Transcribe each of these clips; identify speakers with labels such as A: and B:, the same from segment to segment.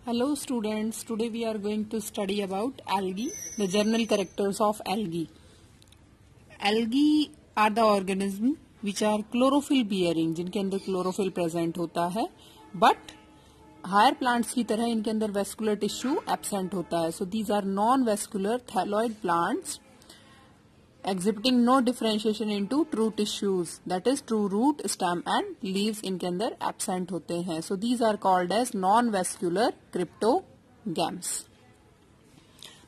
A: Hello students, today we are going to study about algae, the general characters of algae. Algae are the organisms which are chlorophyll bearing, जिनके अंदर chlorophyll present होता है, but higher plants की तरह इनके अंदर vascular tissue absent होता है. So these are non-vascular thalloid plants exhibiting no differentiation into true tissues, that is true root, stem and leaves इनके अंदर absent होते हैं. So these are called as non-vascular cryptogams.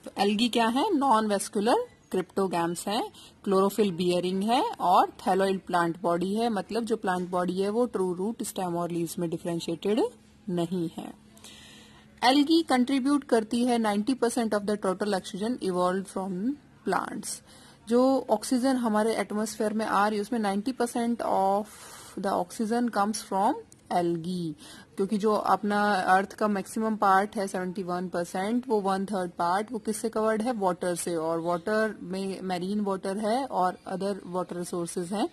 A: तो algae क्या है? Non-vascular cryptogams है, chlorophyll bearing है और thalloid plant body है. मतलब जो plant body है वो true root, stem और leaves में differentiated नहीं है. Algae contribute करती है 90% of the total oxygen evolved from plants. जो ऑक्सीजन हमारे एटमॉस्फेयर में आ रही है उसमें 90% of the oxygen comes from algae, क्योंकि जो अपना अर्थ का मैक्सिमम पार्ट है 71%, वो 1/3 पार्ट वो किससे कवर्ड है? वाटर से. और वाटर में मैरीन वाटर है और अदर वाटर रिसोर्सेज हैं,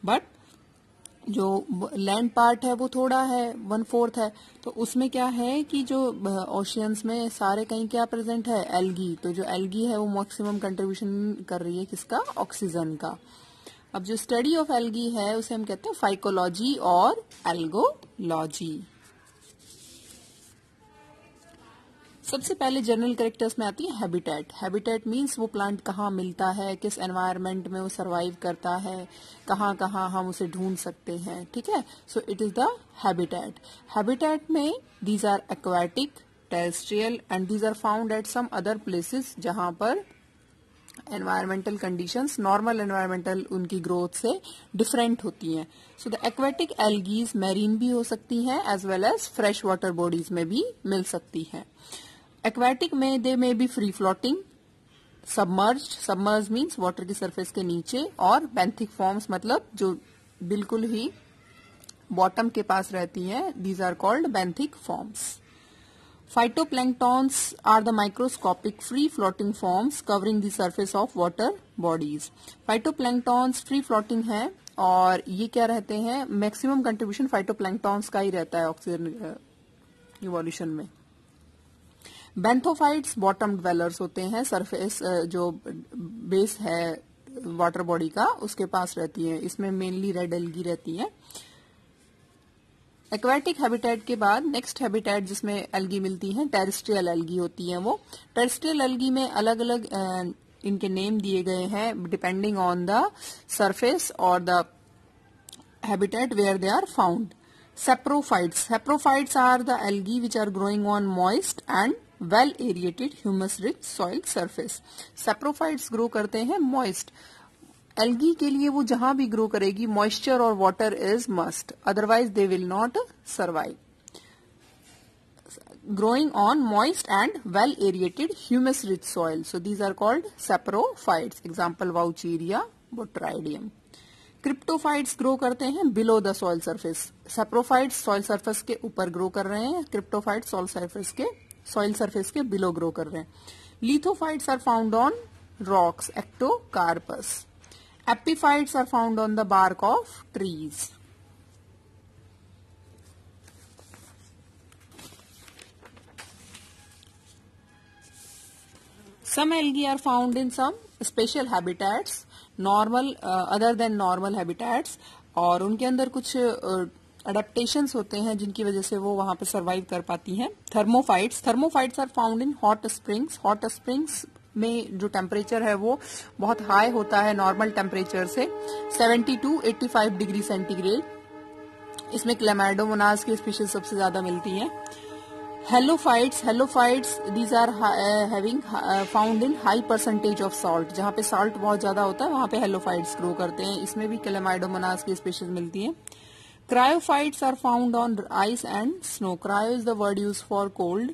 A: बट जो लैंड पार्ट है वो थोड़ा है, 1/4 है. तो उसमें क्या है कि जो ओशियंस में सारे कहीं क्या प्रेजेंट है? एल्गी. तो जो एल्गी है वो मैक्सिमम कंट्रीब्यूशन कर रही है किसका? ऑक्सीजन का. अब जो स्टडी ऑफ एल्गी है उसे हम कहते हैं फाइकोलॉजी और एल्गोलॉजी. सबसे पहले जनरल कैरेक्टर्स में आती है हैबिटेट. हैबिटेट मीन्स वो प्लांट कहाँ मिलता है, किस एनवायरनमेंट में वो सरवाइव करता है, कहाँ कहाँ हम उसे ढूंढ सकते हैं. ठीक है, so it is the habitat. Habitat में these are aquatic, terrestrial and these are found at some other places जहां पर एनवायरमेंटल कंडीशंस नॉर्मल एनवायरमेंटल उनकी ग्रोथ से डिफरेंट होती हैं. So the aquatic algaes marine भी हो सकती हैं as well as fresh water bodies में भी मिल सकती हैं. एक्वाटिक में they may be free floating, submerged. Submerge means water की सरफेस के नीचे, और बेंथिक फॉर्म्स मतलब जो बिल्कुल ही बॉटम के पास रहती हैं. These are called benthic forms. Phytoplanktons are the microscopic free floating forms covering the surface of water bodies. Phytoplanktons free floating है और ये क्या रहते हैं? मैक्सिमम कंट्रीब्यूशन फाइटोप्लैंक्टॉन्स का ही रहता है ऑक्सीजन इवोल्यूशन में. बेंथोफाइट्स बॉटम ड्वेलर्स होते हैं, सरफेस जो बेस है वाटर बॉडी का उसके पास रहती है. इसमें मेनली रेड एल्गी रहती है. एक्वाटिक हैबिटेट के बाद नेक्स्ट हैबिटेट जिसमें एल्गी मिलती है टेरेस्ट्रियल एल्गी होती है. वो टेरेस्ट्रियल एल्गी में अलग अलग इनके नेम दिए गए हैं डिपेंडिंग ऑन द सरफेस और the habitat where they are found. Saprophytes. Saprophytes are the algae which are growing on moist and well aerated humus rich soil surface. Saprophytes grow करते हैं moist. Algae के लिए वो जहां भी grow करेगी moisture और water is must, otherwise they will not survive. Growing on moist and well aerated humus rich soil. So these are called saprophytes. Example Vaucheria, Botrydium. Cryptophytes grow करते हैं below the soil surface. Saprophytes soil surface के ऊपर grow कर रहे हैं, cryptophytes soil surface के below grow कर रहे हैं. Lithophytes are found on rocks, Ectocarpus. Epiphytes are found on the bark of trees. Some algae are found in some special habitats, normal other than normal habitats, और उनके अंदर कुछ adaptations होते हैं जिनकी वजह से वो वहां पे सरवाइव कर पाती हैं. Thermophytes are found in hot springs. Hot springs में जो टेम्परेचर है वो बहुत हाई होता है नॉर्मल टेम्परेचर से, 70 to 85 डिग्री सेंटीग्रेड. इसमें क्लेमाइडोमोनास की स्पीशीज सबसे ज्यादा मिलती हैं. Halophytes these are having found in high percentage of salt. जहां पे सॉल्ट बहुत ज्यादा होता है वहां पे हेलोफाइट्स ग्रो करते हैं. इसमें भी क्लेमाइडोमोनास की स्पीशीज मिलती हैं. Cryophytes are found on ice and snow. Cryo is the word use for cold.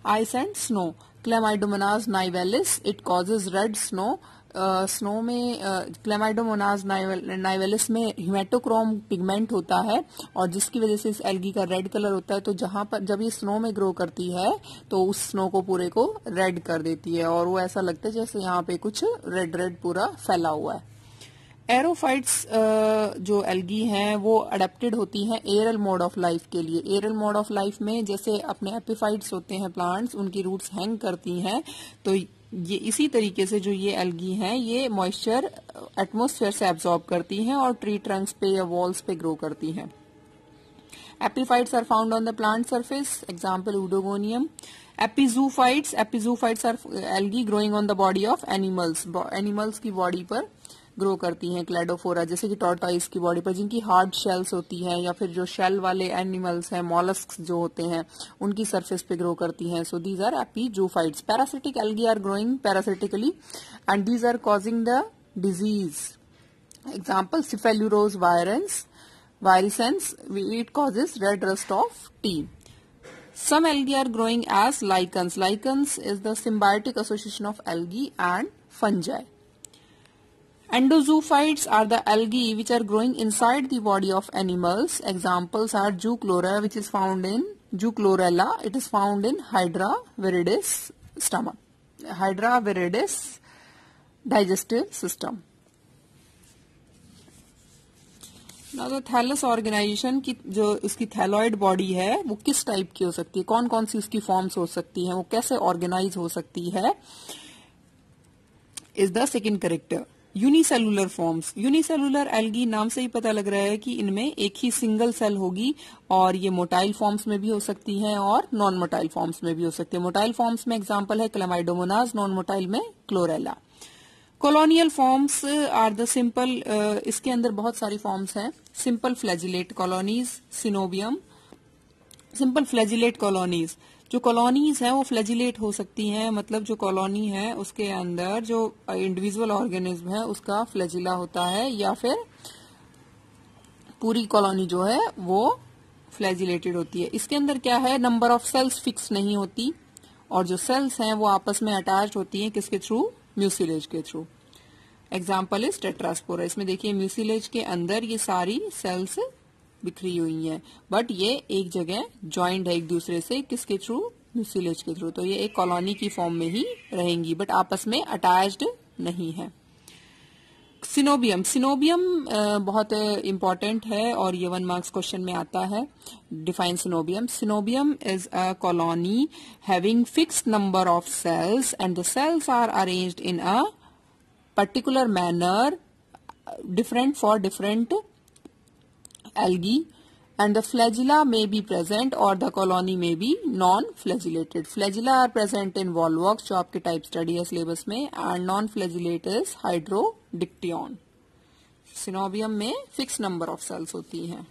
A: Ice and snow. Chlamydomonas nivalis, it causes red snow. Snow में क्लेमाइडोमोनास नाइवेलिस में हिमेटोक्रोम पिगमेंट होता है और जिसकी वजह से इस एल्गी का रेड कलर होता है. तो जहां पर जब ये स्नो में ग्रो करती है तो उस स्नो को पूरे को रेड कर देती है और वो ऐसा लगता है जैसे यहाँ पे कुछ रेड रेड पूरा फैला हुआ है. एरोफाइट्स जो एल्गी हैं वो अडेप्टेड होती हैं एरल मोड ऑफ लाइफ के लिए। एरल मोड ऑफ लाइफ में जैसे अपने एपिफाइट्स होते हैं प्लांट्स, उनकी रूट्स हैंग करती हैं, तो ये इसी तरीके से जो ये एल्गी हैं ये मॉइस्चर एटमॉस्फेयर से एब्जॉर्ब करती हैं और ट्री ट्रंक्स पे या वॉल्स पे ग्रो करती हैं। Epiphytes are found on the plant surface, example Oedogonium. Epizoophytes are algae growing on the body of animals, animals की बॉडी पर ग्रो करती हैं, क्लेडोफोरा, जैसे कि टॉर्टॉइस की बॉडी पर जिनकी हार्ड शेल्स होती हैं, या फिर जो शेल वाले एनिमल्स हैं, मॉलस्क्स जो होते हैं, उनकी सरफेस पे ग्रो करती हैं। So these are epizoophytes. Parasitic algae are growing parasitically and these are causing the disease, example Cephaleuros virescens, it causes red rust of tea. Some algae are growing as lichens. Lichens is the symbiotic association of algae and fungi. Endozoophytes are the algae which are growing inside the body of animals. Examples are Zoochlora, which is found in Zoochlorella. It is found in Hydra viridis stomach. Hydra viridis digestive system. ना तो thallus organisation की जो इसकी thalloid body है वो किस type की हो सकती है, कौन कौन सी उसकी फॉर्म्स हो सकती हैं, वो कैसे ऑर्गेनाइज हो सकती है, is the second character. Unicellular forms, unicellular algae नाम से ही पता लग रहा है कि इनमें एक ही सिंगल सेल होगी और ये मोटाइल फॉर्म्स में भी हो सकती हैं और नॉन मोटाइल फॉर्म्स में भी हो सकती है। मोटाइल फॉर्म्स में एग्जांपल है क्लेमाइडोमोनास, नॉन मोटाइल में chlorella. Colonial forms are the simple, इसके अंदर बहुत सारी फॉर्म्स हैं। Simple flagellate colonies, coenobium. Simple flagellate colonies, जो कॉलोनीज हैं वो फ्लैजिलेट हो सकती हैं, मतलब जो कॉलोनी है उसके अंदर जो इंडिविजुअल ऑर्गेनिज्म है उसका फ्लैजिला होता है, या फिर पूरी कॉलोनी जो है वो फ्लैजिलेटेड होती है। इसके अंदर क्या है, नंबर ऑफ सेल्स फिक्स नहीं होती और जो सेल्स हैं वो आपस में अटैच होती हैं, किसके थ्रू, म्यूसिलेज के थ्रू। Example is Tetraspora. इसमें देखिए म्यूसिलेज के अंदर ये सारी सेल्स बिखरी हुई हैं, बट ये एक जगह ज्वाइंट है एक दूसरे से, किसके थ्रू, म्यूसिलेज के थ्रू। तो ये एक कॉलोनी की फॉर्म में ही रहेंगी बट आपस में अटैच्ड नहीं है। सिनोबियम, सिनोबियम बहुत इंपॉर्टेंट है और ये 1 मार्क्स क्वेश्चन में आता है। Define coenobium. Coenobium is a colony having fixed number of cells and the cells are arranged in a particular manner different for different algae, and the flagella may be present or the colony may be non-flagellated. Flagella are present in volvox जो आपके type study है syllabus में, and non-flagellate is hydrodictyon. Coenobium में fix number of sales होती हैं।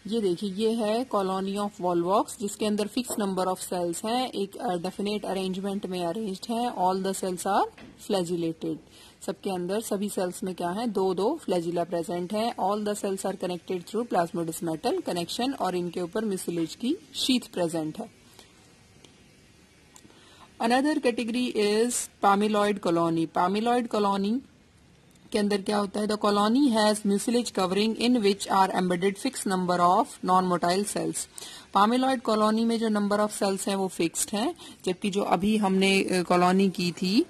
A: ये देखिए ये है कॉलोनी ऑफ वॉल्वॉक्स जिसके अंदर फिक्स नंबर ऑफ सेल्स हैं, एक डेफिनेट अरेंजमेंट में अरेंज्ड है। All the cells are flagellated, सबके अंदर सभी सेल्स में क्या है, 2-2 फ्लैजिला प्रेजेंट है। All the cells are connected through plasmodesmatal connection और इनके ऊपर म्यूसिलेज की शीथ प्रेजेंट है। Another category is palmelloid colony. Palmelloid colony के अंदर क्या होता है, the colony has mucilage covering in which are embedded fix number of non motile cells. Palmelloid colony में जो नंबर ऑफ सेल्स हैं वो फिक्स्ड हैं, जबकि जो अभी हमने कॉलोनी की थी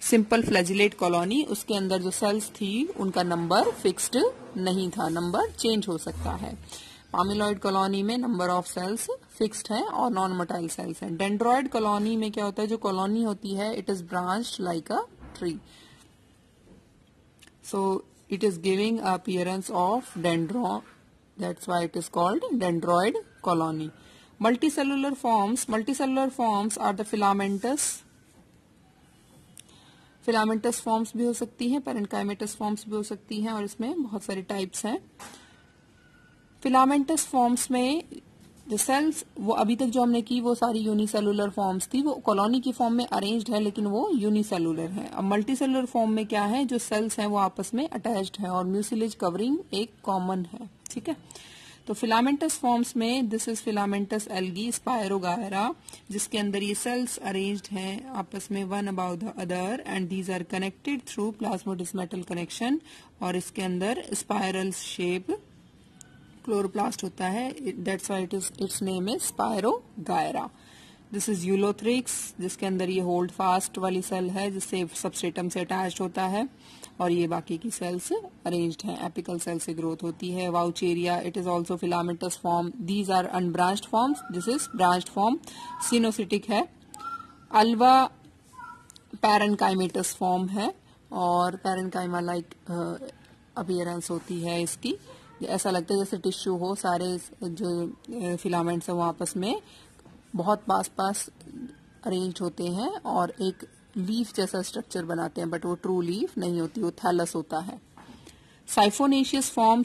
A: सिंपल फ्लैजिलेट कॉलोनी, उसके अंदर जो सेल्स थी उनका नंबर फिक्स्ड नहीं था, नंबर चेंज हो सकता है। पामिलॉइड कॉलोनी में नंबर ऑफ सेल्स फिक्स्ड है और नॉन मोटाइल सेल्स हैं। डेंड्रॉइड कॉलोनी में क्या होता है, जो कॉलोनी होती है it is branched like a tree, so it is giving appearance of dendron, that's why it is called dendroid colony. Multicellular forms are the filamentous forms भी हो सकती हैं, parenchymatous forms भी हो सकती हैं और इसमें बहुत सारे टाइप्स हैं। फिलामेंटस फॉर्म्स में जो सेल्स वो अभी तक जो हमने की वो सारी यूनिसेलुलर फॉर्म्स थी, वो कॉलोनी की फॉर्म में अरेंज्ड है लेकिन वो यूनिसेलुलर है। अब मल्टीसेलुलर फॉर्म में क्या है, जो सेल्स हैं वो आपस में अटैच्ड है और म्यूसिलेज कवरिंग एक कॉमन है, ठीक है। तो फिलामेंटस फॉर्म्स में this is filamentous algae Spirogyra, जिसके अंदर ये सेल्स अरेंज्ड हैं आपस में one about the other and these are connected through plasmodesmatal connection, और इसके अंदर स्पाइरल शेप क्लोरोप्लास्ट होता है, that's why its name is Spirogyra. This is Ulothrix, जिसके अंदर ये होल्ड फास्ट वाली सेल है जिससे सबस्ट्रेटम से अटैच्ड होता है, और ये बाकी की सेल्स अरेंज्ड हैं, एपिकल सेल से ग्रोथ होती है। Vaucheria, it is also filamentous form, these are unbranched forms, this is branched form, coenocytic है। अल्वा पैरेनकाइमेटस फॉर्म है, और पैरेनकाइमा लाइक अपीयरेंस होती है इसकी, ऐसा लगता है जैसे टिश्यू हो, सारे जो फिलामेंट्स है वो आपस में बहुत पास पास अरेंज होते हैं और एक लीफ जैसा स्ट्रक्चर बनाते हैं, बट वो ट्रू लीफ नहीं होती, वो थैलस होता है। साइफोनेशियस फॉर्म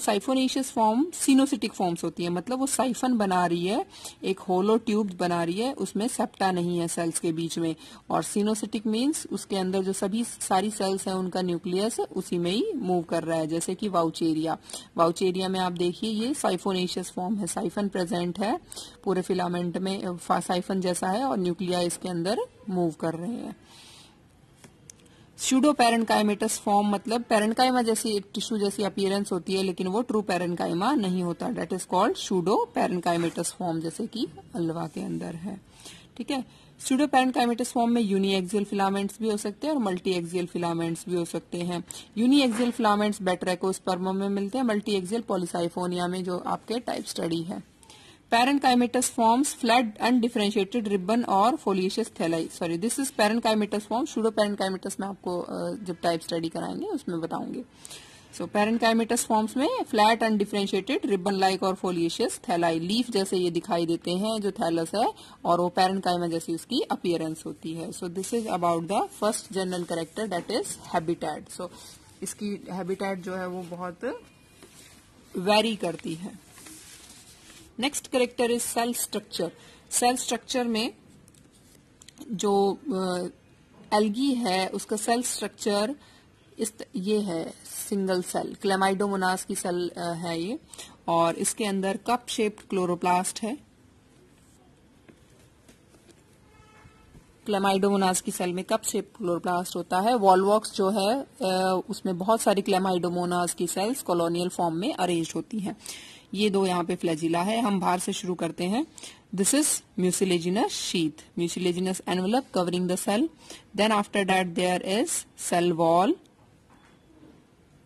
A: सिनोसिटिक फॉर्म्स होती है, मतलब वो साइफन बना रही है, एक होलो ट्यूब बना रही है, उसमें सेप्टा नहीं है सेल्स के बीच में। और सिनोसिटिक मीन्स उसके अंदर जो सारी सेल्स हैं उनका न्यूक्लियस उसी में ही मूव कर रहा है, जैसे कि वाउचेरिया में आप देखिए ये साइफोनेशियस फॉर्म है, साइफन प्रेजेंट है पूरे फिलामेंट में, साइफन जैसा है और न्यूक्लिया इसके अंदर मूव कर रहे हैं। स्यूडो पैरेनकाइमेटस फॉर्म, मतलब पैरेनकाइमा जैसी टिश्यू जैसी अपीयरेंस होती है, लेकिन वो ट्रू पैरेनकाइमा नहीं होता, that is called pseudo parenchymatous form, जैसे कि अल्वा के अंदर है। ठीक है, स्यूडो पैरेनकाइमेटस फॉर्म में यूनिएक्सियल फिलामेंट्स भी हो सकते हैं और मल्टी एक्सियल फिलामेंट्स भी हो सकते हैं। यूनिएक्सियल फिलामेंट्स बैट्रैकोस्पर्मा में मिलते हैं, मल्टी एक्सियल पॉलीसाइफोनिया में, जो आपके टाइप स्टडी है। Parenchymatous forms flat undifferentiated ribbon और foliaceous thalli, sorry this is parenchymatous form, pseudo parenchymatous में आपको जब टाइप स्टडी कराएंगे उसमें बताऊंगे। सो पैरेनकाइमेटस फॉर्म्स में फ्लैट अनडिफरेंशिएटेड रिबन लाइक और फोलिएशियस थैलाई, लीफ जैसे ये दिखाई देते हैं जो थैलस है, और वो पैरेनकाइमा जैसी उसकी अपीयरेंस होती है। So this is about the first general character, that is habitat. सो इसकी हैबिटेट जो है वो बहुत वेरी करती है। Next character is cell structure. Cell structure में जो एल्गी है उसका सेल स्ट्रक्चर ये है सिंगल सेल, क्लेमाइडोमोनास की सेल है ये, और इसके अंदर कप शेप्ड क्लोरोप्लास्ट है। क्लेमाइडोमोनास की सेल में कप शेप क्लोरोप्लास्ट होता है। वॉलवॉक्स जो है उसमें बहुत सारी क्लेमाइडोमोनास की सेल्स कॉलोनियल फॉर्म में अरेंज होती हैं। ये दो यहाँ पे फ्लैजिला है। हम बाहर से शुरू करते हैं। This is mucilaginous sheath, mucilaginous envelope covering the cell. Then after that there is cell wall,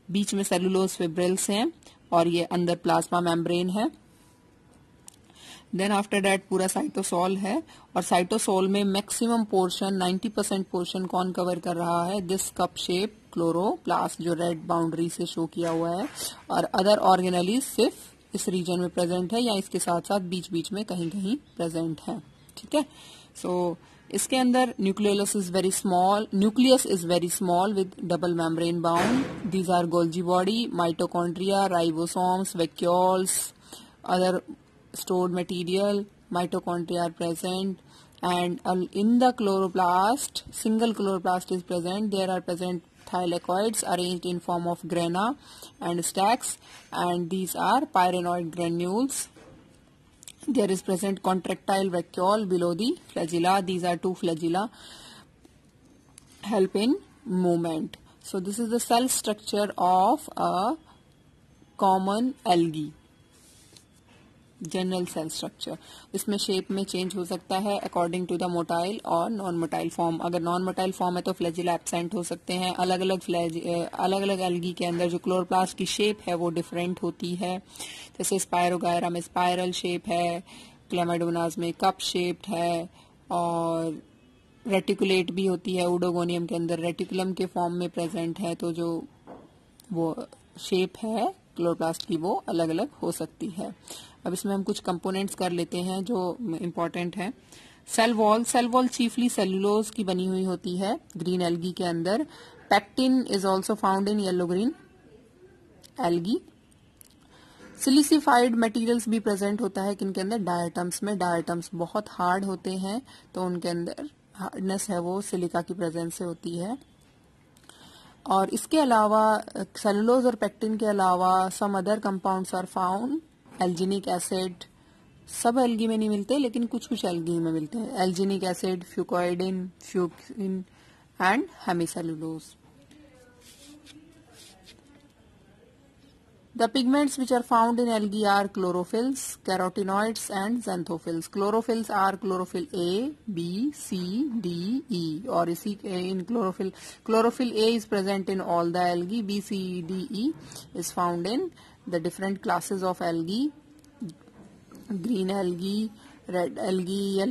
A: बीच में सेलुलोज फिब्रिल्स हैं और ये अंदर प्लाज्मा मेम्ब्रेन है। देन आफ्टर दैट पूरा साइटोसोल है, और साइटोसोल में मैक्सिमम पोर्शन 90% पोर्शन कौन कवर कर रहा है? दिस कप शेप क्लोरोप्लास्ट जो रेड बाउंड्री से शो किया हुआ है, और अदर ऑर्गेनेलीज सिर्फ इस रीजन में प्रेजेंट है या इसके साथ साथ बीच बीच में कहीं कहीं प्रेजेंट है। ठीक है, सो इसके अंदर nucleus is very small with double membrane bound. These are Golgi body, mitochondria, ribosomes, vacuoles, other stored material, mitochondria are present, and in the chloroplast, single chloroplast is present. There are present thylakoids arranged in form of grana and stacks, and these are pyrenoid granules. There is present contractile vacuole below the flagella. These are two flagella help in movement. So this is the cell structure of a common algae. General cell structure. इसमें shape में change हो सकता है according to the motile और non motile form. अगर non motile form है तो flagella absent हो सकते हैं। अलग अलग एल्गी के अंदर जो क्लोरोप्लास्ट की शेप है वो डिफरेंट होती है। जैसे स्पायरोगायरा में स्पायरल शेप है, क्लेमाइडोमोनास में कप शेप्ड है, और रेटिकुलेट भी होती है। उडोगोनियम के अंदर रेटिकुलम के फॉर्म में प्रेजेंट है, तो जो वो शेप है क्लोरोप्लास्ट की वो अलग अलग हो सकती है। अब इसमें हम कुछ कंपोनेंट्स कर लेते हैं जो इम्पोर्टेंट है। सेल वॉल चीफली सेलुलोज की बनी हुई होती है ग्रीन एल्गी के अंदर। Pectin is also found in yellow green algae. Silicified materials भी प्रेजेंट होता है किनके अंदर? डायटम्स में। डायटम्स बहुत हार्ड होते हैं तो उनके अंदर हार्डनेस है वो सिलिका की प्रेजेंस से होती है। और इसके अलावा सेलुलोज और पेक्टिन के अलावा some other compounds are found. Alginic acid सब एल्गी में नहीं मिलते, लेकिन कुछ कुछ एल्गी में मिलते हैं। Alginic acid, fucoidin, fucoxanthin and hemicellulose. The pigments which are found in algae are chlorophylls, carotenoids and xanthophylls. Chlorophylls are chlorophyll A, B, C, D, E. Or in chlorophyll A is present in all the algae. B, C, D, E is found in the different classes of algae. Green algae, red algae,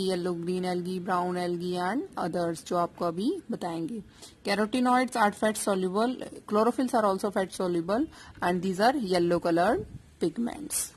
A: yellow green algae, brown algae and others जो आपको अभी बताएंगे. Carotenoids are fat soluble, chlorophylls are also fat soluble and these are yellow coloured pigments.